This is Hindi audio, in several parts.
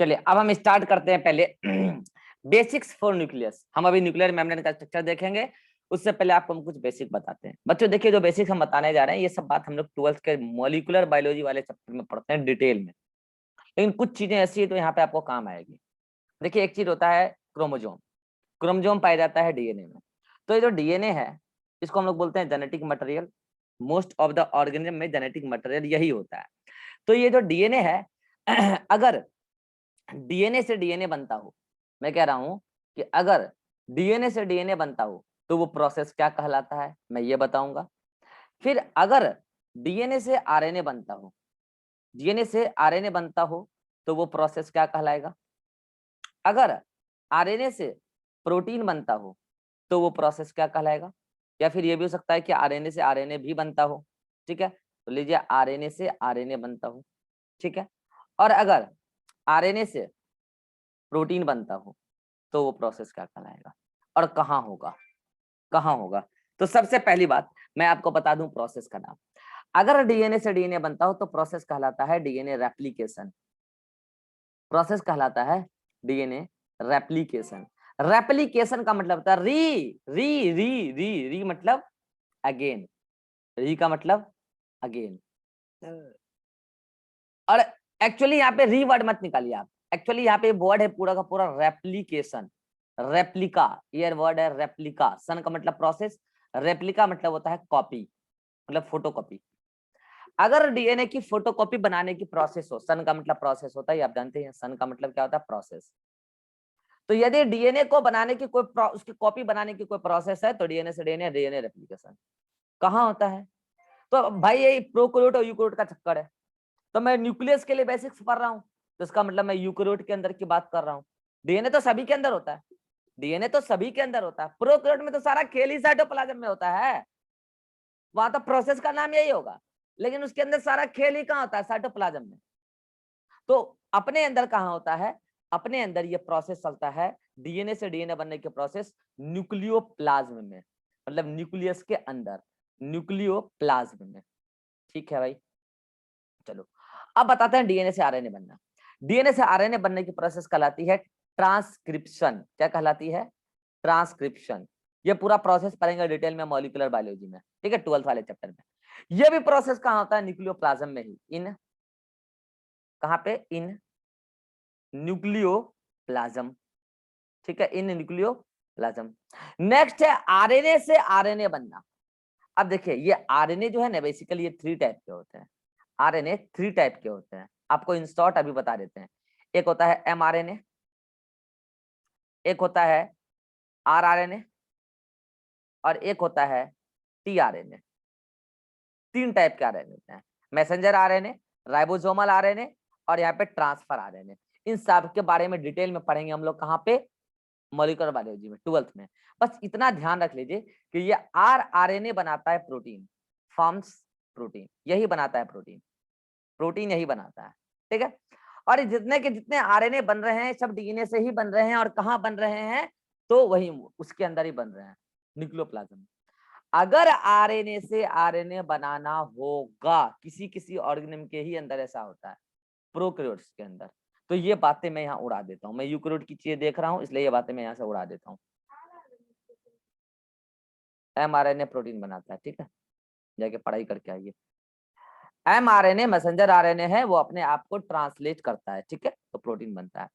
चलिए अब हम स्टार्ट करते हैं पहले बेसिक्स फॉर न्यूक्लियस। हम अभी न्यूक्लियर मेम्ब्रेन का स्ट्रक्चर देखेंगे, उससे पहले आपको हम कुछ बेसिक बताते हैं। बच्चों देखिए, जो बेसिक्स हम बताने जा रहे हैं ये सब बात हम लोग 12th के मॉलिक्यूलर बायोलॉजी वाले चैप्टर में पढ़ते हैं डिटेल में, लेकिन कुछ चीजें ऐसी है तो यहाँ पे आपको काम आएगी। देखिए, एक चीज होता है क्रोमोजोम। क्रोमोजोम पाया जाता है डीएनए में। तो ये जो डीएनए है इसको हम लोग बोलते हैं genetic material. Most of the organism में जेनेटिक मटेरियल यही होता है। तो ये जो डीएनए है अगर डीएनए से डीएनए बनता हो, मैं कह रहा हूं कि अगर डीएनए से डीएनए बनता हो तो वो प्रोसेस क्या कहलाता है, मैं ये बताऊंगा। फिर अगर डीएनए से आरएनए बनता हो, डीएनए से आरएनए बनता हो तो वो प्रोसेस क्या कहलाएगा। अगर आरएनए से प्रोटीन बनता हो तो वो प्रोसेस क्या कहलाएगा। या फिर ये भी हो सकता है कि आरएनए से आरएनए भी बनता हो, ठीक है। तो लीजिए आरएनए से आरएनए बनता हो, ठीक है। और अगर आरएनए से प्रोटीन बनता हो तो वो प्रोसेस क्या कहलाएगा और कहाँ होगा, कहाँ होगा। तो सबसे पहली बात मैं आपको बता दूं प्रोसेस का नाम। अगर डीएनए से डीएनए बनता हो तो प्रोसेस कहलाता है डीएनए रेप्लिकेशन। प्रोसेस कहलाता है डीएनए रेप्लिकेशन। रेप्लिकेशन का मतलब होता है री री री री री मतलब अगेन, री का मतलब अगेन। और एक्चुअली यहाँ पे री वर्ड मत निकालिए आप, एक्चुअली यहाँ पे वर्ड है पूरा का पूरा रेप्लिकेशन। रेप्लिका, ये वर्ड है रेप्लिका। सन का मतलब प्रोसेस, रेप्लिका मतलब होता है कॉपी, मतलब फोटोकॉपी। अगर डीएनए की फोटोकॉपी बनाने की प्रोसेस हो, सन का मतलब प्रोसेस होता है, आप जानते हैं सन का मतलब क्या होता है, प्रोसेस। तो यदि डीएनए को बनाने की कोई उसकी कॉपी बनाने की कोई प्रोसेस है तो डीएनए से डीएनए डीएनए रेप्लिकेशन कहाँ होता है। तो भाई ये प्रोकैरियोट और यूकैरियोट का चक्कर है। तो मैं न्यूक्लियस के लिए बेसिक्स पढ़ रहा हूँ तो इसका मतलब मैं यूकैरियोट के अंदर की बात कर रहा हूँ। डीएनए तो सभी के अंदर होता है, डीएनए तो सभी के अंदर होता है। प्रोकैरियोट में तो सारा खेल ही साइटोप्लाज्म में होता है, वहां तो प्रोसेस का नाम यही होगा, लेकिन उसके अंदर सारा खेल ही कहाँ होता है, साइटोप्लाज्म में। तो अपने अंदर कहाँ होता है, अपने अंदर ये प्रोसेस चलता है डीएनए से डीएनए बनने के प्रोसेस न्यूक्लियोप्लाज्म में, मतलब न्यूक्लियस के अंदर, न्यूक्लियोप्लाज्म में। ठीक है भाई, चलो अब बताते हैं डीएनए से आरएनए बनना। डीएनए से आरएनए बनने की प्रोसेस कहलाती है ट्रांसक्रिप्शन। क्या कहलाती है, ट्रांसक्रिप्शन। ये पूरा प्रोसेस पढ़ेंगे डिटेल में मॉलिक्यूलर बायोलॉजी में, ठीक है, 12th वाले चैप्टर में। ये भी प्रोसेस कहाँ होता है, न्यूक्लियोप्लाज्म में ही, इन कहाँ पे, इन न्यूक्लियोप्लाज्म, ठीक है, इन न्यूक्लियोप्लाज्म। नेक्स्ट है आरएनए से आरएनए बनना। अब देखिए ये आरएनए जो है ना, बेसिकली ये 3 टाइप के होते हैं। आरएनए 3 टाइप के होते हैं, आपको इन शॉर्ट अभी बता देते हैं। एक होता है एमआरएनए, एक होता है आरआरएनए और एक होता है टीआरएनए। 3 टाइप के आरएनए होते हैं, मैसेंजर आरएनए, राइबोसोमल आरएनए और यहाँ पे ट्रांसफर आरएनए। इन सब के बारे में डिटेल में पढ़ेंगे हम लोग, कहाँ पे, मॉलिक्यूलर बायोलॉजी में 12th में। बस इतना ध्यान रख लीजिए कि ये आरआरएनए बनाता है प्रोटीन, फॉर्म्स प्रोटीन, यही बनाता है प्रोटीन, प्रोटीन यही बनाता है, ठीक है। और जितने के जितने आरएनए बन रहे हैं सब डीएनए से ही बन रहे हैं, और कहाँ बन रहे हैं, तो वही उसके अंदर ही बन रहे हैं, न्यूक्लियोप्लाज्म। अगर आरएनए से आरएनए बनाना होगा, किसी किसी ऑर्गेनिज्म के ही अंदर ऐसा होता है, प्रोकैरियोट्स के अंदर, तो ये बातें मैं यहाँ उड़ा देता हूँ। मैं यूकैरियोट की चीजें देख रहा हूँ इसलिए ये बातें मैं यहाँ से उड़ा देता हूँ। एमआरएनए प्रोटीन बनाता है, ठीक है, जाके पढ़ाई करके आइए। एमआरएनए मैसेंजर आरएनए है, वो अपने आप को ट्रांसलेट करता है, ठीक है, तो प्रोटीन बनता है।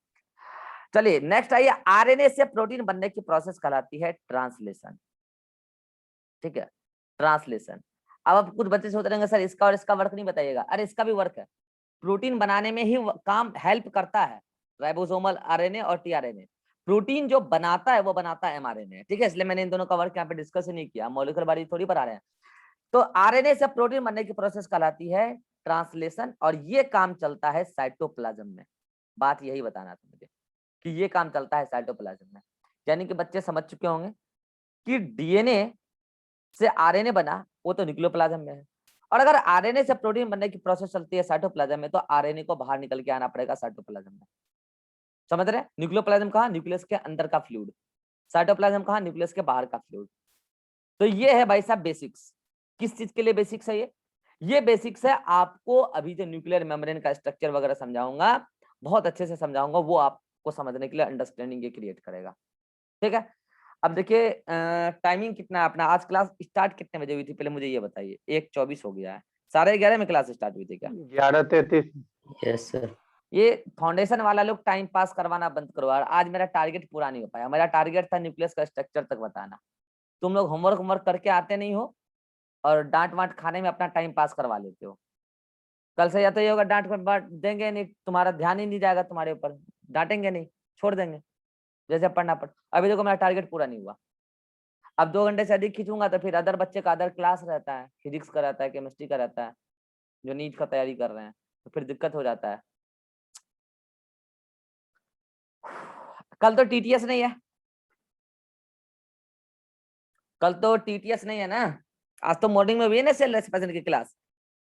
चलिए नेक्स्ट आइए, आरएनए से प्रोटीन बनने की प्रोसेस कहलाती है ट्रांसलेशन, ठीक है, ट्रांसलेशन। अब कुछ बच्चे सोच रहे हैं सर इसका और इसका वर्क नहीं बताइएगा, अरे इसका भी वर्क है, प्रोटीन बनाने में ही काम हेल्प करता है राइबोसोमल आरएनए और टीआरएनए। प्रोटीन जो बनाता है वो बनाता है एमआरएनए, ठीक है, इसलिए मैंने इन दोनों का वर्क यहाँ पे डिस्कस ही नहीं किया, मॉलिक्यूलर बायोलॉजी थोड़ी पढ़ा रहे हैं। तो आरएनए से प्रोटीन बनने की प्रोसेस कहलाती है ट्रांसलेशन, और ये काम चलता है साइटोप्लाज्म में। बात यही बताना था मुझे कि ये काम चलता है साइटोप्लाज्म में। यानी कि बच्चे समझ चुके होंगे कि डीएनए से आरएनए बना वो तो न्यूक्लियोप्लाज्म में है, और अगर आरएनए से प्रोटीन बनने की प्रोसेस चलती है साइटोप्लाज्म में तो आरएनए को बाहर निकल के आना पड़ेगा साइटोप्लाज्म में। समझ रहे हैं, न्यूक्लियोप्लाज्म कहाँ, न्यूक्लियस के अंदर का फ्लूइड, साइटोप्लाज्म कहाँ, न्यूक्लियस के बाहर का फ्लूइड। तो ये है भाई साहब बेसिक्स। किस चीज के लिए बेसिक्स है ये बेसिक्स है आपको अभी जो न्यूक्लियर मेम्ब्रेन का स्ट्रक्चर वगैरह समझाऊंगा बहुत अच्छे से समझाऊंगा, वो आपको समझने के लिए अंडरस्टैंडिंग ये क्रिएट करेगा। ठीक है, अब देखिए टाइमिंग कितना है अपना, आज क्लास स्टार्ट कितने बजे हुई थी पहले मुझे ये बताइए। 1:24 हो गया है, 11:30 में क्लास स्टार्ट हुई थी क्या? 11:33। Yes sir. ये फाउंडेशन वाला लोग टाइम पास करवाना बंद करो यार, आज मेरा टारगेट पूरा नहीं हो पाया। मेरा टारगेट था न्यूक्लियस का स्ट्रक्चर तक बताना। तुम लोग होमवर्क करके आते नहीं हो और डांट वांट खाने में अपना टाइम पास करवा लेते हो। कल से या तो ये होगा डांट वांट देंगे नहीं, तुम्हारा ध्यान ही नहीं जाएगा तुम्हारे ऊपर, डांटेंगे नहीं, छोड़ देंगे जैसे पढ़ना पड़। अभी देखो मेरा टारगेट पूरा नहीं हुआ, अब 2 घंटे से अधिक खींचूंगा तो फिर अदर बच्चे का अदर क्लास रहता है, फिजिक्स का रहता है, केमिस्ट्री का रहता है, जो नीट का तैयारी कर रहे हैं, तो फिर दिक्कत हो जाता है। कल तो टीटीएस नहीं है, कल तो टीटीएस नहीं है ना, आज तो मॉर्निंग में भी है ना सेल रेस्पिरेशन की क्लास।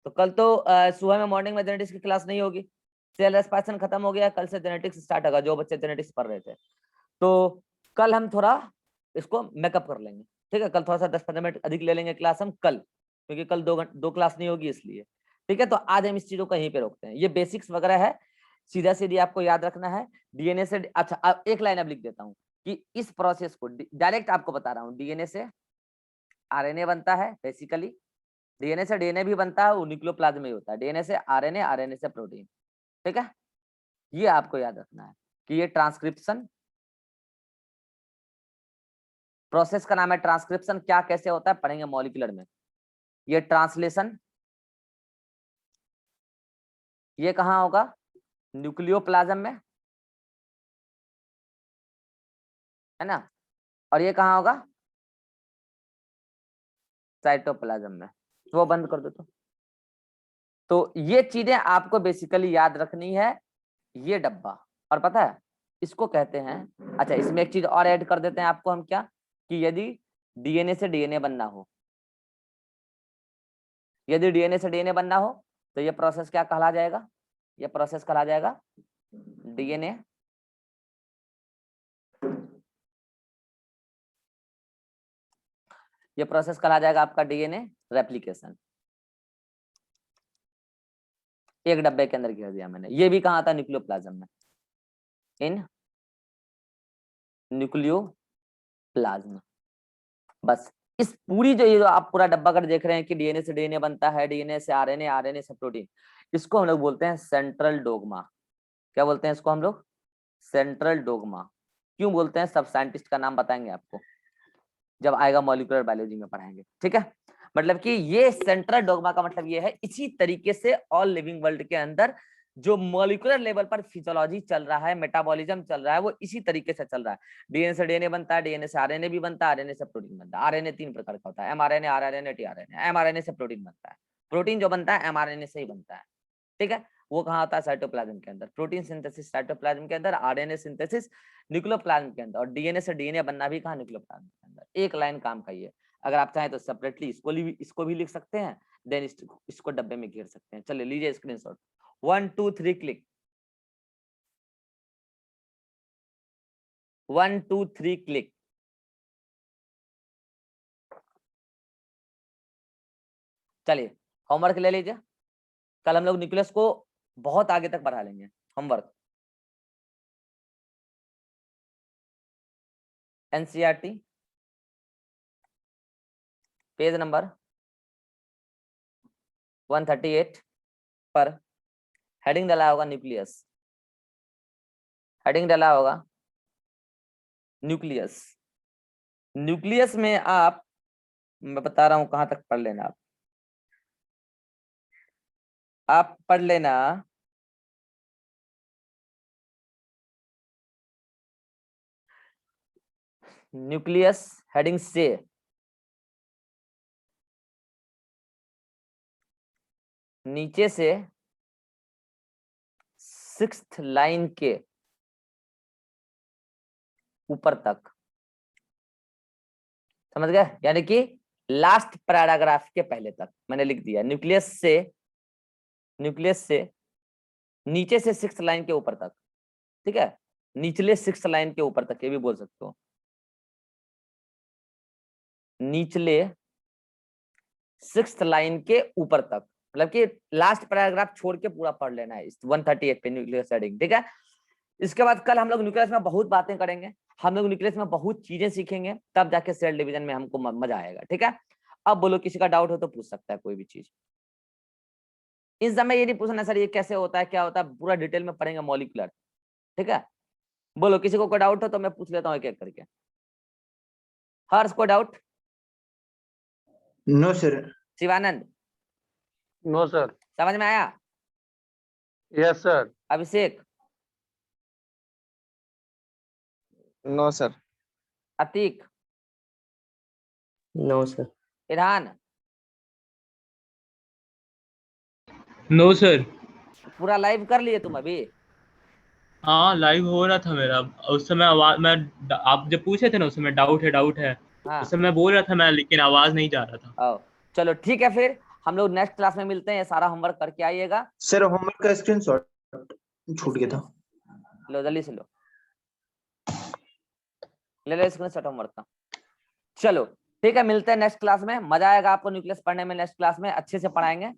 तो कल तो सुबह में मॉर्निंग में जेनेटिक्स की क्लास नहीं होगी, सेल रेस्पिरेशन खत्म हो गया, कल से जेनेटिक्स स्टार्ट होगा जो बच्चे जेनेटिक्स पढ़ रहे थे। तो कल हम थोड़ा इसको मेकअप कर लेंगे, ठीक है, कल थोड़ा सा 10-15 मिनट अधिक ले लेंगे क्लास हम कल, क्योंकि कल 2 क्लास नहीं होगी इसलिए। ठीक है, तो आज हम इस चीजों को यहीं पे रोकते हैं, ये बेसिक्स वगैरह है, सीधा सीधी आपको याद रखना है। डीएनए से, अच्छा अब एक लाइन अब लिख देता हूँ कि इस प्रोसेस को डायरेक्ट आपको बता रहा हूँ, डीएनए से आरएनए बनता है बेसिकली, डीएनए से डीएनए भी बनता है, वो न्यूक्लियोप्लाज्म में होता है, डीएनए से आरएनए, आरएनए से प्रोटीन। ठीक है, ये आपको याद रखना है कि ये ट्रांसक्रिप्शन प्रोसेस का नाम है, ट्रांसक्रिप्शन क्या कैसे होता है पढ़ेंगे मॉलिक्यूलर में। ये ट्रांसलेशन ये कहाँ होगा, न्यूक्लियोप्लाज्म में, है ना, और ये कहाँ होगा, साइटोप्लाज्म में। वो बंद कर दो तो ये चीजें आपको बेसिकली याद रखनी है, ये डब्बा। और पता है इसको कहते हैं, अच्छा इसमें एक चीज और ऐड कर देते हैं आपको हम, क्या कि यदि डीएनए से डीएनए बनना हो, यदि डीएनए से डीएनए बनना हो तो ये प्रोसेस क्या कहला जाएगा, ये प्रोसेस कहला जाएगा डीएनए ये प्रोसेस कहला जाएगा आपका डीएनए रेप्लिकेशन। एक डब्बे के अंदर घेर दिया मैंने, ये भी कहा था न्यूक्लियोप्लाज्म में, इन न्यूक्लियोप्लाज्म। बस इस पूरी जो ये जो आप पूरा डब्बा कर देख रहे हैं कि डीएनए से डीएनए बनता है, डीएनए से आरएनए, आरएनए से प्रोटीन, इसको हम लोग बोलते हैं सेंट्रल डोग्मा। क्या बोलते हैं इसको हम लोग, सेंट्रल डोग्मा। क्यों बोलते हैं सब साइंटिस्ट का नाम बताएंगे आपको जब आएगा मॉलिक्यूलर बायोलॉजी में पढ़ाएंगे। ठीक है, मतलब कि ये सेंट्रल डोग्मा का मतलब ये है, इसी तरीके से ऑल लिविंग वर्ल्ड के अंदर जो मॉलिक्यूलर लेवल पर फिजियोलॉजी चल रहा है, मेटाबॉलिज्म चल रहा है, वो इसी तरीके से चल रहा है। डीएनए से डीएनए बनता है, डीएनए से आरएनए भी बनता है, आरएनए से प्रोटीन बनता है। आरएनए 3 प्रकार का होता है, एमआरएनए, आरआरएनए, टीआरएनए। एमआरएनए से प्रोटीन बनता है, प्रोटीन जो बनता है एमआरएनए से ही बनता है। ठीक है, वो कहाँ होता है, साइटोप्लाज्म के अंदर, प्रोटीन सिंथेसिस साइटोप्लाज्म के अंदर, आरएनए सिंथेसिस न्यूक्लियोप्लाज्म के अंदर, और डीएनए से डीएनए बनना भी कहाँ, न्यूक्लियोप्लाज्म के अंदर। एक लाइन काम का ये, अगर आप चाहें तो सेपरेटली इसको भी लिख सकते हैं, देन इसको डब्बे में घेर सकते हैं। चलिए लीजिए स्क्रीनशॉट, 1 2 3 क्लिक, 1 2 3 क्लिक। चलिए होमवर्क ले लीजिए, कल हम लोग न्यूक्लियस को बहुत आगे तक बढ़ा लेंगे। होमवर्क एनसीईआरटी पेज नंबर 138 पर हेडिंग डाला होगा न्यूक्लियस, हेडिंग डाला होगा न्यूक्लियस। न्यूक्लियस में आप, मैं बता रहा हूं कहां तक पढ़ लेना, आप पढ़ लेना न्यूक्लियस हेडिंग से नीचे से 6th लाइन के ऊपर तक, समझ गए, यानी कि लास्ट पैराग्राफ के पहले तक मैंने लिख दिया, न्यूक्लियस से नीचे से 6th लाइन के ऊपर तक। ठीक है, निचले 6th लाइन के ऊपर तक, ये भी बोल सकते हो, निचले 6th लाइन के ऊपर तक। मतलब कि लास्ट पैराग्राफ छोड़ के पूरा पढ़ लेना है 138 पे न्यूक्लियर शेडिंग, ठीक है। इसके बाद कल हम लोग न्यूक्लियस में बहुत बातें करेंगे, हम लोग न्यूक्लियस में बहुत चीजें सीखेंगे, तब जाके सेल डिवीजन में हमको मजा आएगा, ठीक है। अब बोलो किसी का डाउट हो तो पूछ सकता है कोई भी चीज। इस समय ये नहीं पूछना सर ये कैसे होता है क्या होता है, पूरा डिटेल में पढ़ेंगे मॉलिक्यूलर, ठीक है। बोलो किसी को कोई डाउट हो तो मैं पूछ लेता हूँ एक एक करके। हर्ष को doubt? No sir. Shivanand? No sir. समझ में आया? Yes sir. Abhishek? No sir. Atiq? No sir. Irhan? No sir. पूरा लाइव कर लिए तुम अभी? हाँ लाइव हो रहा था मेरा उस समय, आवाज मैं आप जब पूछे थे ना उस समय डाउट है हाँ उस समय बोल रहा था मैं, लेकिन आवाज नहीं जा रहा था। आओ चलो ठीक है, फिर हम लोग नेक्स्ट क्लास में मिलते हैं, ये सारा होमवर्क करके आइएगा। सर होमवर्क का स्क्रीनशॉट छूट गया था। लो जल्दी से लो, ले लो स्क्रीनशॉट होमवर्क का। चलो ठीक है, मिलते हैं नेक्स्ट क्लास में, मजा आएगा आपको न्यूक्लियस पढ़ने में। नेक्स्ट क्लास में अच्छे से पढ़ाएंगे,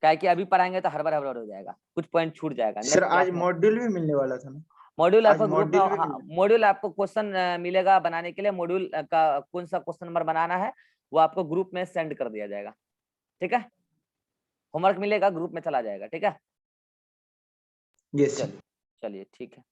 क्या है कि अभी पढ़ाएंगे तो हड़बड़ हड़बड़ हो जाएगा, कुछ पॉइंट छूट जाएगा। सर आज मॉड्यूल भी मिलने वाला था ना? मॉड्यूल आज आपको ग्रुप में, मॉड्यूल भी हाँ, मॉड्यूल आपको क्वेश्चन मिलेगा बनाने के लिए। मॉड्यूल का कौन सा क्वेश्चन नंबर बनाना है वो आपको ग्रुप में सेंड कर दिया जाएगा, ठीक है। होमवर्क मिलेगा ग्रुप में चला जाएगा, ठीक है। यस। चलिए ठीक है।